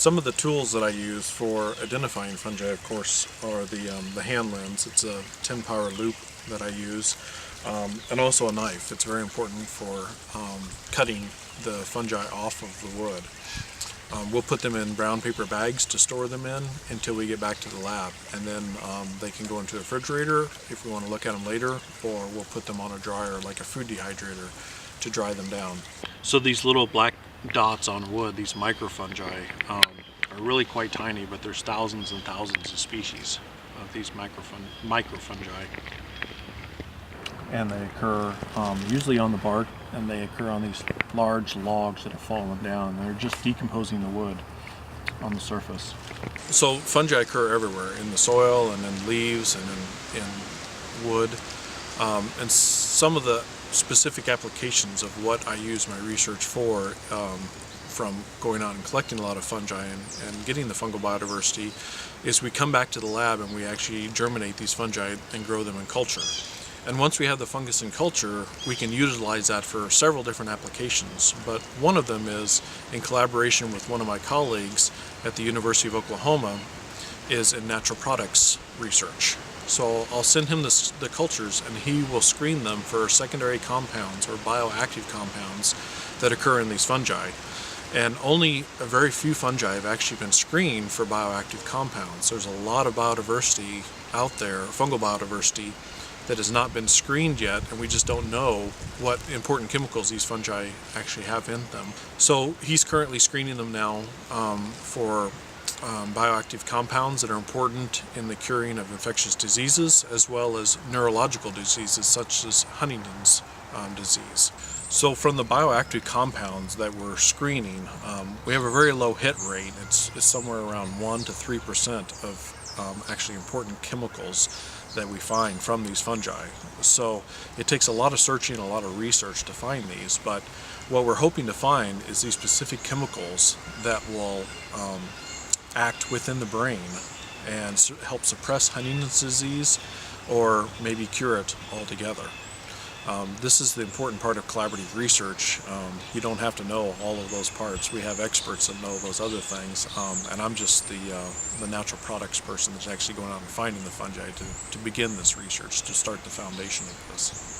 Some of the tools that I use for identifying fungi, of course, are the hand lens. It's a 10 power loop that I use, and also a knife. It's very important for cutting the fungi off of the wood. We'll put them in brown paper bags to store them in until we get back to the lab, and then they can go into the refrigerator if we want to look at them later, or we'll put them on a dryer like a food dehydrator to dry them down. So these little black dots on wood, these microfungi, are really quite tiny, but there's thousands and thousands of species of these microfungi. And they occur usually on the bark, and they occur on these large logs that have fallen down. They're just decomposing the wood on the surface. So fungi occur everywhere, in the soil and in leaves and in wood. And some of the specific applications of what I use my research for, from going out and collecting a lot of fungi and getting the fungal biodiversity, is we come back to the lab and we actually germinate these fungi and grow them in culture. And once we have the fungus in culture, we can utilize that for several different applications. But one of them is, in collaboration with one of my colleagues at the University of Oklahoma, is in natural products research. So I'll send him the cultures, and he will screen them for secondary compounds or bioactive compounds that occur in these fungi. And only a very few fungi have actually been screened for bioactive compounds. There's a lot of biodiversity out there, fungal biodiversity, that has not been screened yet, and we just don't know what important chemicals these fungi actually have in them. So he's currently screening them now for bioactive compounds that are important in the curing of infectious diseases, as well as neurological diseases such as Huntington's disease. So from the bioactive compounds that we're screening, we have a very low hit rate. It's somewhere around 1 to 3% of actually important chemicals that we find from these fungi. So it takes a lot of searching, a lot of research to find these, but what we're hoping to find is these specific chemicals that will act within the brain and help suppress Huntington's disease, or maybe cure it altogether. This is the important part of collaborative research. You don't have to know all of those parts. We have experts that know those other things, and I'm just the natural products person that's actually going out and finding the fungi to begin this research, to start the foundation of this.